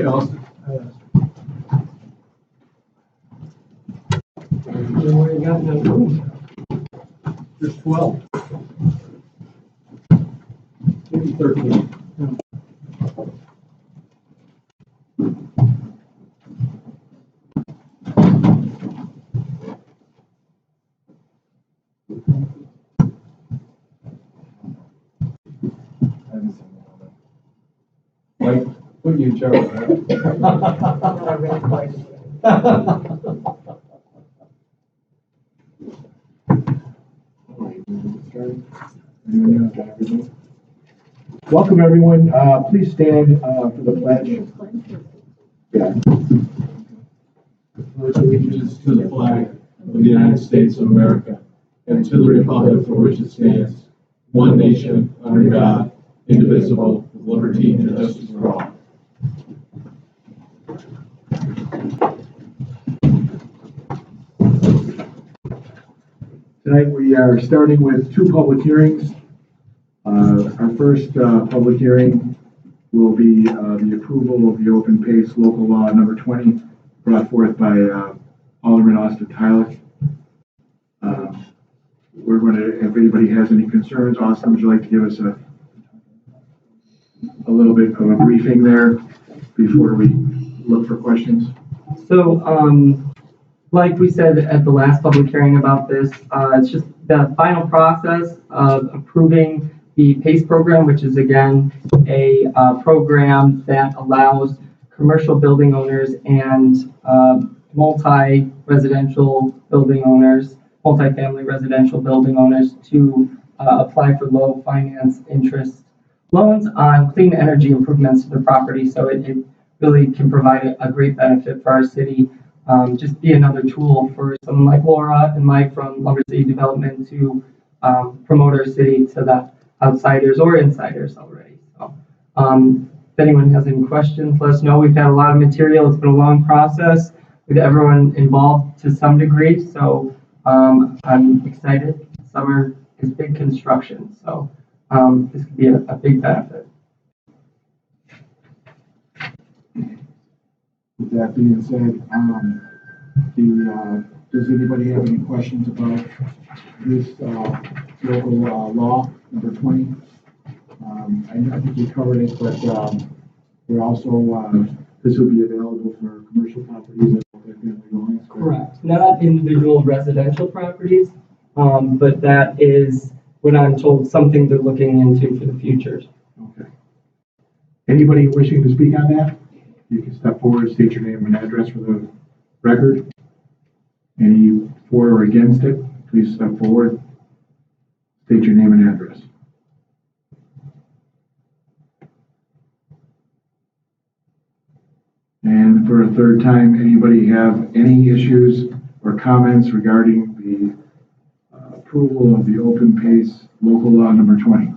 ahead, Austin. What do you got in that room? There's 12. Maybe 13. Mike, what are you in charge of that? Welcome, everyone. Please stand for the pledge. Yeah. Pledge allegiance to the flag of the United States of America and to the republic for which it stands, one nation, under God, indivisible, with liberty and justice for all. Tonight we are starting with two public hearings. Our first public hearing will be the approval of the open pace local law number 20 brought forth by Alderman Austin Tyler. We're going to, if anybody has any concerns, Austin, would you like to give us a little bit of a briefing there before we look for questions? So, like we said at the last public hearing about this, it's just the final process of approving the PACE program, which is again a program that allows commercial building owners and multi-residential building owners, multi-family residential building owners to apply for low finance interest loans on clean energy improvements to the property. So it really can provide a great benefit for our city. Just be another tool for someone like Laura and Mike from Lumber City Development to promote our city to the outsiders or insiders already. So if anyone has any questions, let us know. We've had a lot of material. It's been a long process with everyone involved to some degree. So I'm excited. Summer is big construction. So this could be a big benefit. With that being said, does anybody have any questions about this local law number 20? I think we covered it, but we're also this will be available for commercial properties and multi-family dwellings. Correct. Not individual residential properties, but that is what I'm told something they're looking into for the future. Okay. Anybody wishing to speak on that? You can step forward, state your name and address for the record. Any for or against it, please step forward, state your name and address. And for a third time, anybody have any issues or comments regarding the approval of the open pace local law number 20?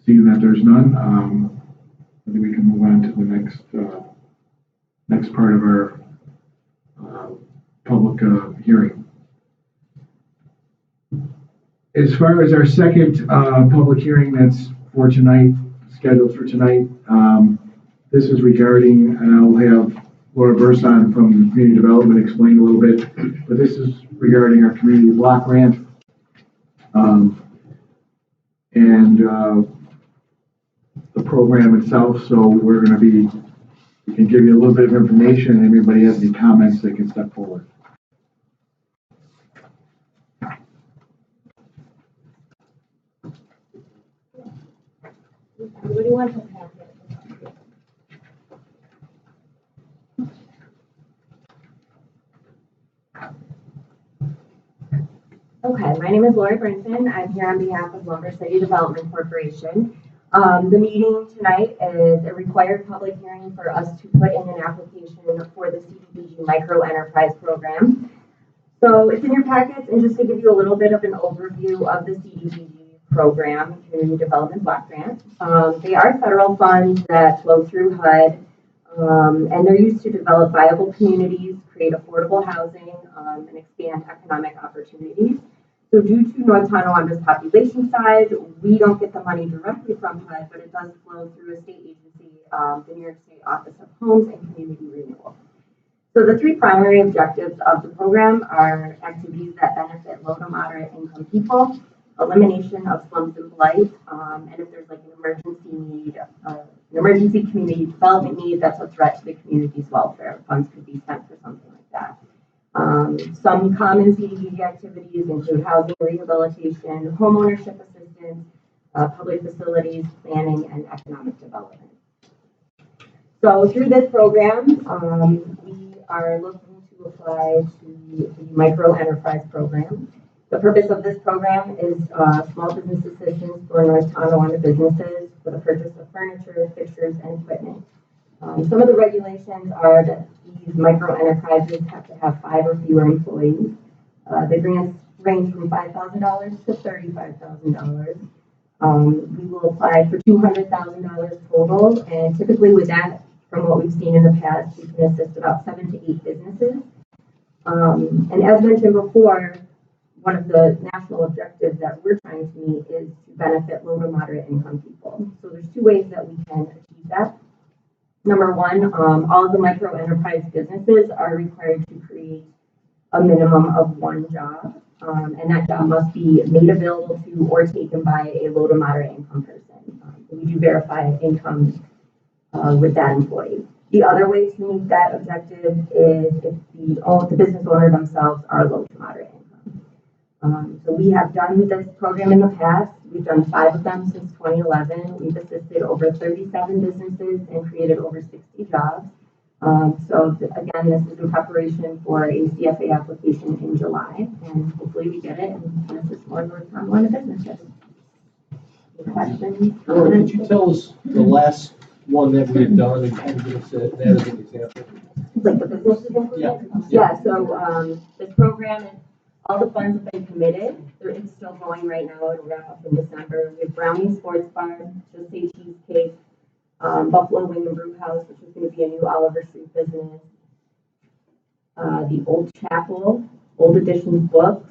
Seeing that there's none, I think we can move on to the next part of our public hearing. As far as our second public hearing that's for tonight, scheduled for tonight, this is regarding, and I'll have Laura Burson from Community Development explain a little bit, but this is regarding our community block grant. The program itself, so we can give you a little bit of information, and if anybody has any comments, they can step forward. What do you want to have? Okay, my name is Lori Brinson. I'm here on behalf of Lumber City Development Corporation. The meeting tonight is a required public hearing for us to put in an application for the CDBG Micro Enterprise Program. So it's in your packets, and just to give you a little bit of an overview of the CDBG program, Community Development Block Grant. They are federal funds that flow through HUD, and they're used to develop viable communities, create affordable housing, and expand economic opportunities. So due to North Tonawamba's population size, we don't get the money directly from HUD, but it does flow through a state agency, the New York State Office of Homes and Community Renewal. So the three primary objectives of the program are activities that benefit low to moderate income people, elimination of slums and blight, and if there's like an emergency need, an emergency community development need that's a threat to the community's welfare, funds could be spent for something like that. Some common CDBG activities include housing rehabilitation, homeownership assistance, public facilities, planning, and economic development. So through this program, we are looking to apply to the micro enterprise program. The purpose of this program is small business assistance for North Tonawanda businesses for the purchase of furniture, fixtures, and equipment. Some of the regulations are that these micro enterprises have to have 5 or fewer employees. The grants range from $5,000 to $35,000. We will apply for $200,000 total, and typically with that, from what we've seen in the past, we can assist about 7 to 8 businesses. And as mentioned before, one of the national objectives that we're trying to meet is to benefit low to moderate income people. So there's 2 ways that we can achieve that. Number one, all of the micro enterprise businesses are required to create a minimum of 1 job, and that job must be made available to or taken by a low to moderate income person. We do verify income with that employee. The other way to meet that objective is if the business owner themselves are low to moderate income. So we have done this program in the past. We've done 5 of them since 2011. We've assisted over 37 businesses and created over 60 jobs. So again, this is in preparation for a CFA application in July, and hopefully we get it and can assist more North Tonawanda businesses. Any questions? Laura, could you tell us the last one that we've done and kind of give us that as an example? Like the businesses included? Yeah, so this program, all the funds have been committed. It's still going right now. It'll wrap up in December. We have Brownie Sports Bar, Just Say Cheesecake, Buffalo Wing and Brew House, which is going to be a new Oliver Street business. The Old Chapel, Old Editions Books.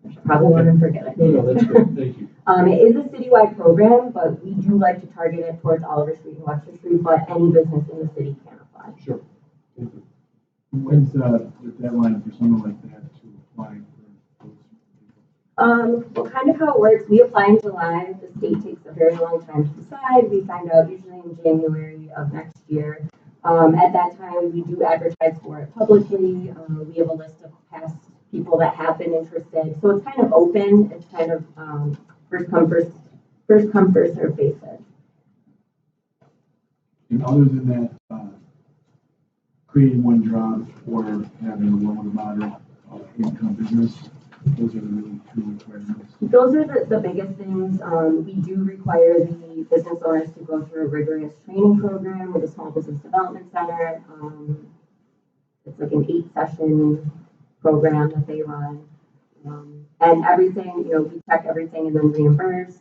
I should probably want to forget it. No, that's good. Thank you. It is a citywide program, but we do like to target it towards Oliver Street and Webster Street, but any business in the city can apply. Sure. Thank you. When's the deadline for someone like that to apply for those people? Well, kind of how it works, we apply in July, the state takes a very long time to decide, we find out usually in January of next year. At that time, we do advertise for it publicly, we have a list of past people that have been interested, so it's kind of open, it's kind of, first come, first served basis. And other than that, creating 1 job or having a low to moderate income business, those are the really 2 requirements. Those are the biggest things. We do require the business owners to go through a rigorous training program with the Small Business Development Center. It's like an 8-session program that they run. And everything, we check everything and then reimburse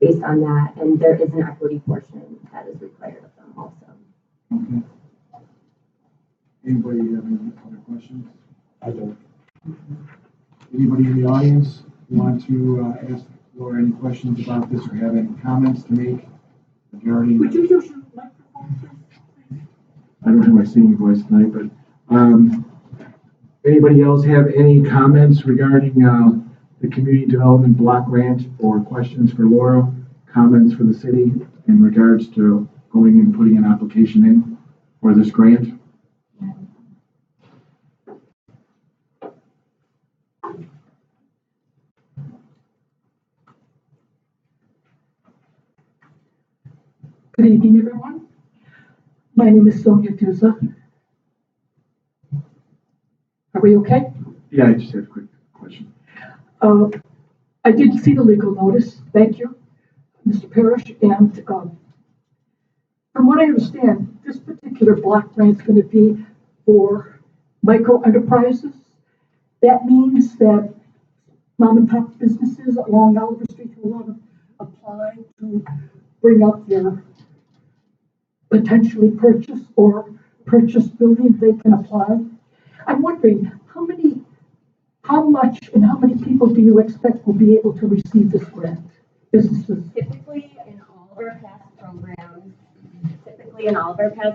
based on that. And there is an equity portion that is required of them also. Okay. Anybody have any other questions? I don't. Anybody in the audience want to ask Laura any questions about this or have any comments to make regarding? Would you use your microphone, please? I don't have my singing voice tonight, but anybody else have any comments regarding the community development block grant or questions for Laura, comments for the city in regards to going and putting an application in for this grant? Good evening, everyone. My name is Sonia Duza. Are we okay? Yeah, I just have a quick question. I did see the legal notice. Thank you, Mr. Parrish. And from what I understand, this particular block grant is going to be for micro enterprises. That means that mom and pop businesses along Oliver Street who want to apply to bring up their potentially purchase or purchase building, they can apply. I'm wondering how many How much and how many people do you expect will be able to receive this grant? Businesses? Typically, in all of our past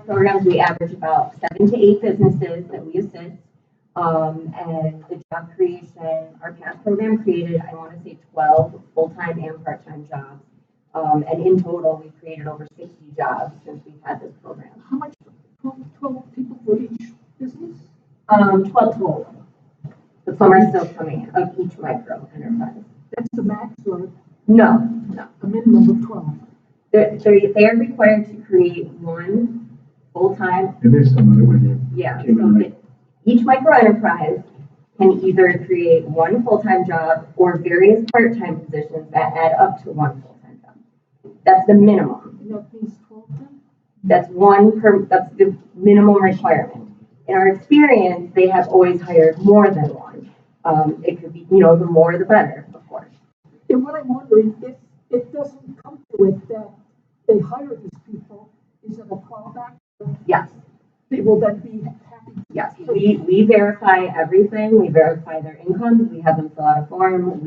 programs, we average about 7 to 8 businesses that we assist. And the job creation, our past program created, I want to say 12 full-time and part-time jobs. And in total, we've created over 60 jobs since we've had this program. How much? 12 people for each business? 12 total. But some are still coming in of each micro enterprise. That's the max or No, a minimum of 12? they're required to create one full-time. I missed some of it when you Yeah, came so in. each micro enterprise can either create one full-time job or various part-time positions that add up to one full-time job. That's the minimum. And that means 12 then? That's the minimum requirement. In our experience, they have always hired more than one. It could be, the more the better, of course. And what I'm wondering, if it doesn't come to it that they hire these people, is it a callback? Yes, They will then be happy? yes. We verify everything. We verify their incomes. We have them fill out a form.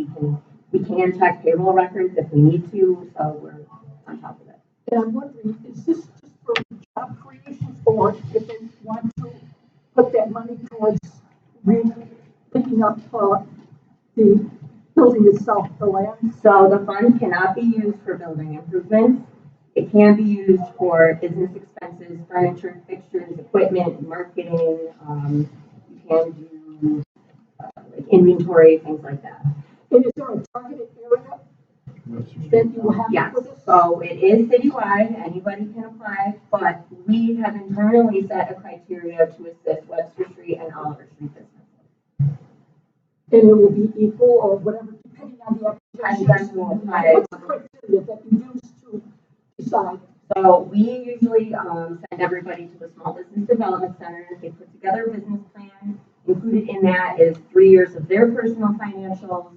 We can check payroll records if we need to, so we're on top of it. And I'm wondering, is this just for job creation, or if they want to put that money towards picking up the building itself, the land? So the funds cannot be used for building improvements. It can be used for business expenses, furniture, fixtures, equipment, marketing. You can do like inventory, things like that. And is there a targeted area that you will have Yes, for this? so it is citywide, anybody can apply, but we have internally set a criteria to assist Webster Street and Oliver Street business. And it will be equal or whatever, depending on the application? Depends on the apply. What's the criteria that you use to decide? So we usually send everybody to the Small Business Development Center. They put together a business plan. Included in that is 3 years of their personal financials,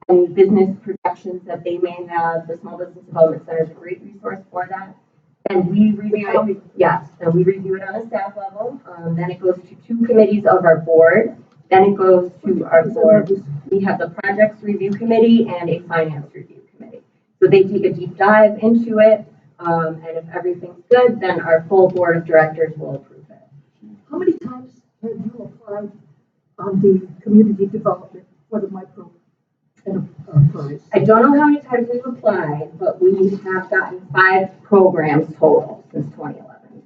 any business projections that they may have. The Small Business Development Center is a great resource for that. And we review it, yes, and we review it on a staff level. Then it goes to 2 committees of our board. Then it goes to our board. We have the projects review committee and a finance review committee. So they take a deep dive into it. And if everything's good, then our full board of directors will approve it. How many times have you applied on the community development for the micro enterprise? I don't know how many times we've applied, but we have gotten 5 programs total since 2011.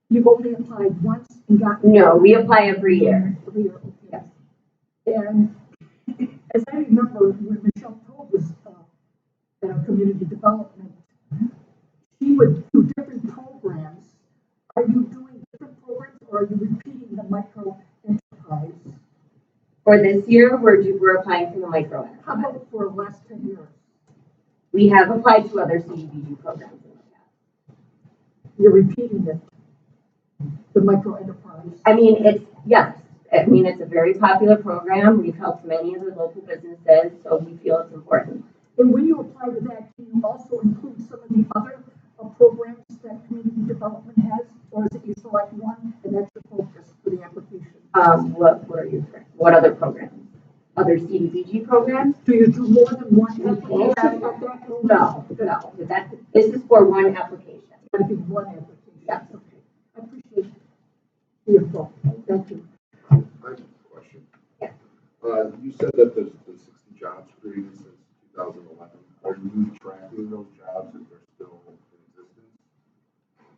You've only applied once and gotten? No, we apply every year. Every year, okay. Yes. And as I remember, when Michelle Todd was at our community development, she would do different programs. Are you doing different programs, or are you repeating the micro enterprise? For this year, we're applying for the micro How enterprise. about for the last 10 years? We have applied to other CDBG programs in the past. You're repeating it, the micro enterprise? It's a very popular program. We've helped many of the local businesses, so we feel it's important. And when you apply to that, can you also include some of the other programs that community development has? Or is it you select one and that's your focus for the application? What other programs? Other CDBG programs? Do you do more than one Yeah. application at that moment? No. This is for one application. It's gotta be one application. Yes. Okay. I appreciate the info. Thank you. I have a question. Yeah. You said that there's been 60 jobs created since 2011. Are you tracking those jobs if they're still in existence?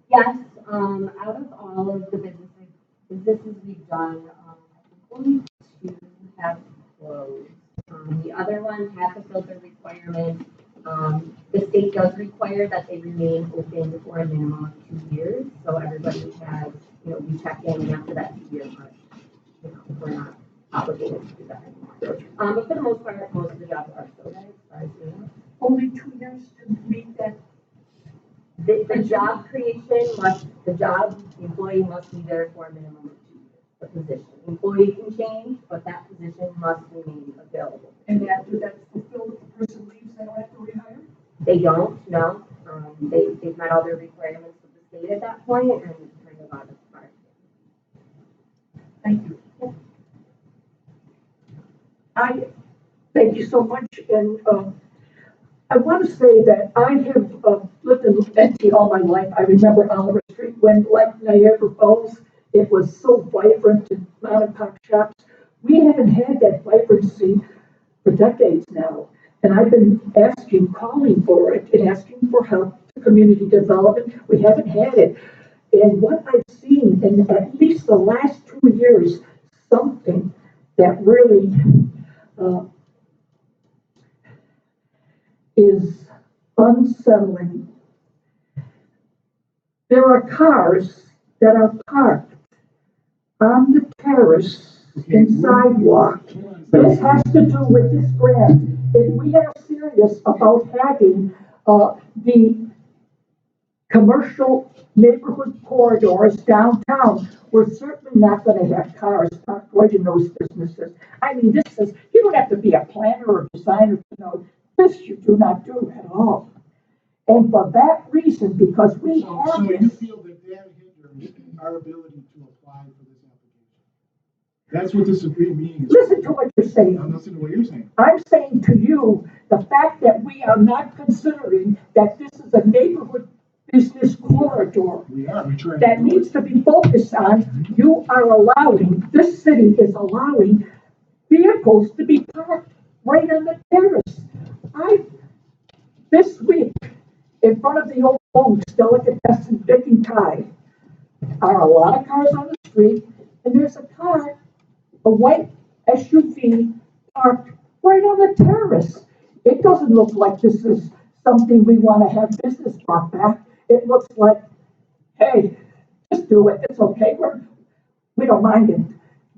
Yes, out of all of the businesses we've done, I think only 2 have closed. The other ones have fulfilled their requirements. The state does require that they remain open for a minimum of 2 years. So everybody has, we check in after that 2-year mark. We're not obligated to do that anymore. But for the most part, most of the jobs are still there, as far as we know. Only 2 years to meet that. The job creation the employee must be there for a minimum of 2 years, the position. Employee can change, but that position must remain available. And after that's fulfilled, if the person leaves, they don't have to rehire? They don't, no. They've met all their requirements with the state at that point and kind of out of the park. Thank you. I thank you so much, and I want to say that I have lived in NT all my life. I remember Oliver Street when, like Niagara Falls, it was so vibrant and mom and pop shops. We haven't had that vibrancy for decades now, and I've been asking, calling for it, and asking for help to community development. We haven't had it. And what I've seen in at least the last 2 years, something that really is unsettling. There are cars that are parked on the terrace and sidewalk. This has to do with this grant. If we are serious about having the commercial neighborhood corridors downtown, we're certainly not going to have cars parked right in those businesses. I mean, this is, you don't have to be a planner or designer to know this you do not do at all. And for that reason, because we have So you this, feel that hinders our ability to apply for this application? That's what this agreement means. listen to what you're saying. I'm listening to what you're saying. I'm saying to you, the fact that we are not considering that this is a neighborhood business corridor We're trying. that needs to be focused on, you are allowing, this city is allowing vehicles to be parked right on the terrace. This week, in front of the old folks, Delicatessen, Vic and Ty, are a lot of cars on the street, and there's a car, a white SUV, parked right on the terrace. It doesn't look like this is something we want to have business brought back. It looks like, hey, just do it, it's okay, we don't mind it.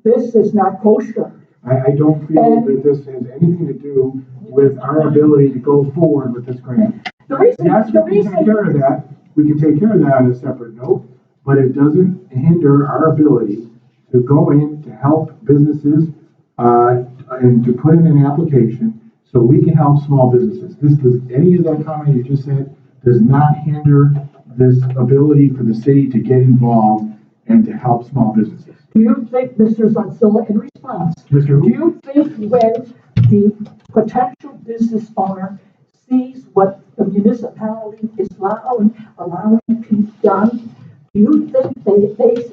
This is not kosher. I don't feel that this has anything to do with our ability to go forward with this grant. The reason, Yes, the we can take reason, care of that. We can take care of that on a separate note, but it doesn't hinder our ability to go in to help businesses, and to put in an application so we can help small businesses. Any of that comment you just said does not hinder this ability for the city to get involved and to help small businesses. do you think, Mr. Zanzilla, in response, Mr. do Who? you think when the potential business owner sees what the municipality is allowing to be done, do you think they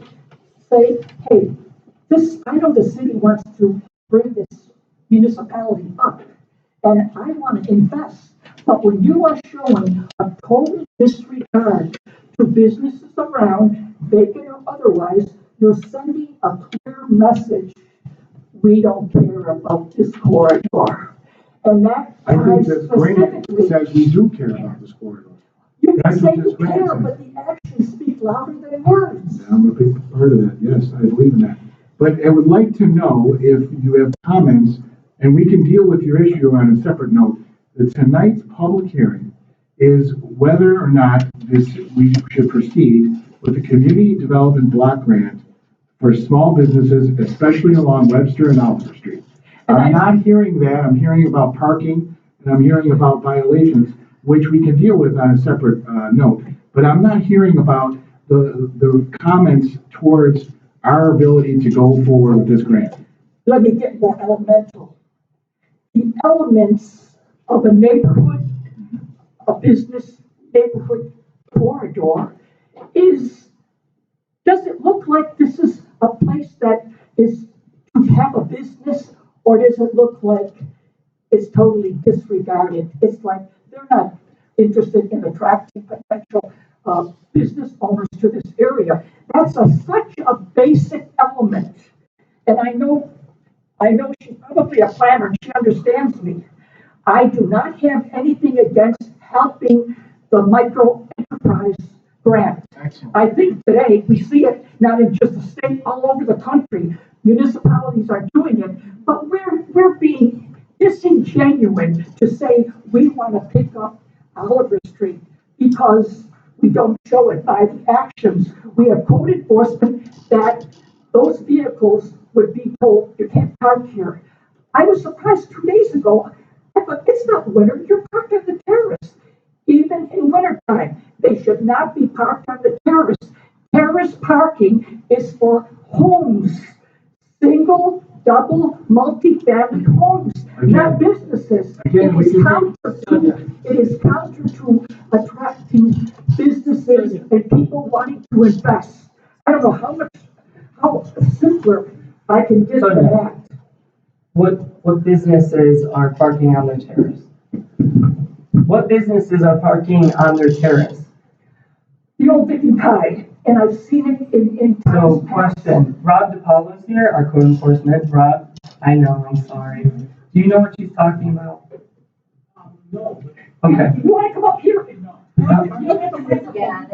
say, hey, this, I know the city wants to bring this municipality up, and I want to invest, but when you are showing a total disregard to businesses around, vacant or otherwise, you're sending a clear message, we don't care about this corridor. And that I think ties this grant specifically, says we do care about this corridor. you can that's say what you this grant care, says. but the actions speak louder than words. I'm a big part of that, yes, I believe in that. But I would like to know if you have comments, and we can deal with your issue on a separate note. That tonight's public hearing is whether or not we should proceed with the Community Development Block Grant for small businesses, especially along Webster and Oliver Street. I'm not hearing that, I'm hearing about parking, and I'm hearing about violations, which we can deal with on a separate, note. But I'm not hearing about the comments towards our ability to go forward with this grant. Let me get more elemental. The elements of a neighborhood, a business neighborhood corridor does it look like this is a place that is to have a business, or does it look like it's totally disregarded? It's like they're not interested in attracting potential business owners to this area. That's such a basic element. And I know she's probably a planner and she understands me. I do not have anything against helping the micro enterprise grant. Excellent. I think today we see it not in just the state, all over the country. Municipalities are doing it, but we're being disingenuous to say we want to pick up Oliver Street because we don't show it by the actions. We have code enforcement that those vehicles would be told, you can't park here. I was surprised 2 days ago. I thought, it's not winter, you're parked on the terrace. Even in wintertime, they should not be parked on the terrace. Terrace parking is for homes, single double multi-family homes, not businesses. Again, we can It is counter to attracting businesses and people wanting to invest. I don't know how simpler I can get to that. What businesses are parking on their terrace? What businesses are parking on their terrace? The old Vic and Tide, and I've seen it in So, times past. question, Rob DiPaolo's here, our code enforcement. Rob, I know, I'm sorry. Do you know what she's talking about? No. Okay. You wanna come up here? Yeah,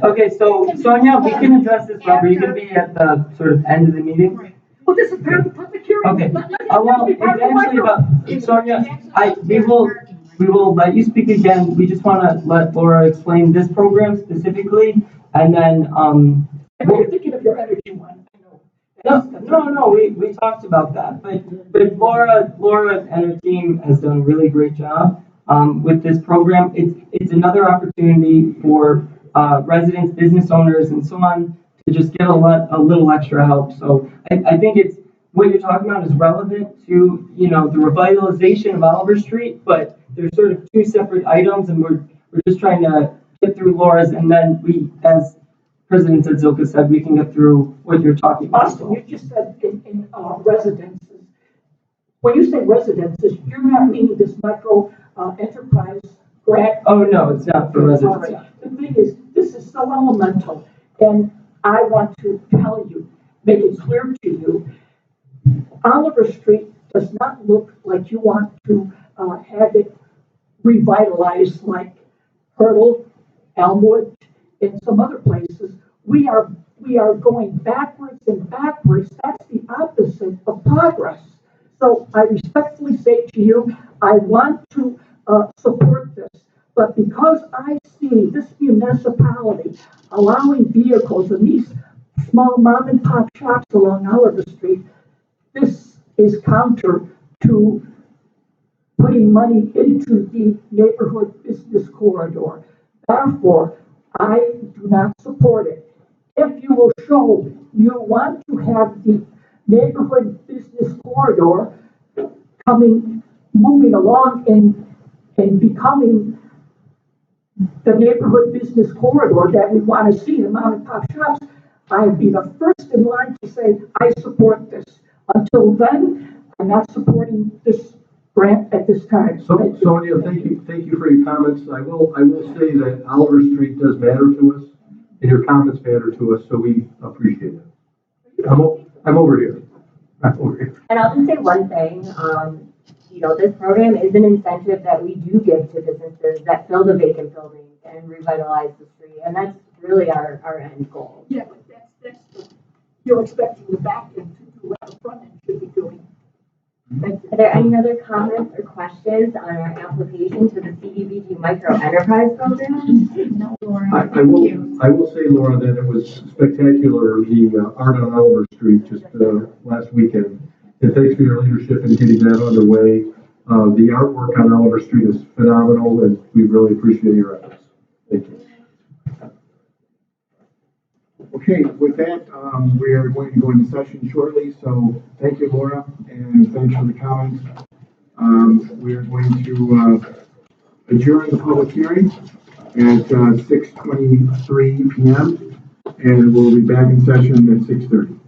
Okay, so Sonia, we can address this, Rob. Are you gonna be at the sort of end of the meeting? Well, this is part of the public hearing. Okay, well, Let me it's actually about, Sonia, we will let you speak again. We just wanna let Laura explain this program specifically, and then, And you're thinking of your energy one, I know. no, we talked about that, but Laura and her team has done a really great job, with this program. It's another opportunity for, residents, business owners, and so on, to just get a little extra help. So I think what you're talking about is relevant to, the revitalization of Oliver Street, but they're sort of two separate items, and we're just trying to get through Laura's, and then as President Zilka said, we can get through what you're talking about. Austin, you just said in residences. When you say residences, you're not meaning this micro enterprise grant. Oh, no, it's not for All residents. right. The thing is, this is so elemental, and I want to tell you, make it clear to you, Oliver Street does not look like you want to have it revitalized like Hurdle, Elmwood, and some other places. We are going backwards and backwards. That's the opposite of progress. So I respectfully say to you, I want to support this, but because I see this municipality allowing vehicles in these small mom and pop shops along Oliver Street, this is counter to putting money into the neighborhood business corridor. Therefore, I do not support it. If you will show you want to have the neighborhood business corridor moving along and becoming the neighborhood business corridor that we want to see, the mom and pop shops, I'd be the first in line to say, I support this. Until then, I'm not supporting this grant at this time. So, Sonia, thank you for your comments. I will say that Oliver Street does matter to us, and your comments matter to us, so we appreciate it. I'm over here. And I'll just say one thing, this program is an incentive that we do give to businesses that fill the vacant buildings and revitalize the street, and that's really our end goal. Yeah, but you're expecting the back end to do what the front end should be doing. Thank you. Are there any other comments or questions on our application to the CDBG Micro Enterprise Program? No, Laura, I thank you. will say, Laura, that it was spectacular, the art on Oliver Street just last weekend. And thanks for your leadership in getting that underway. The artwork on Oliver Street is phenomenal, and we really appreciate your efforts. Thank you. Okay, with that, we are going to go into session shortly, so thank you, Laura, and thanks for the comments. We are going to adjourn the public hearing at 6:23 p.m., and we'll be back in session at 6:30.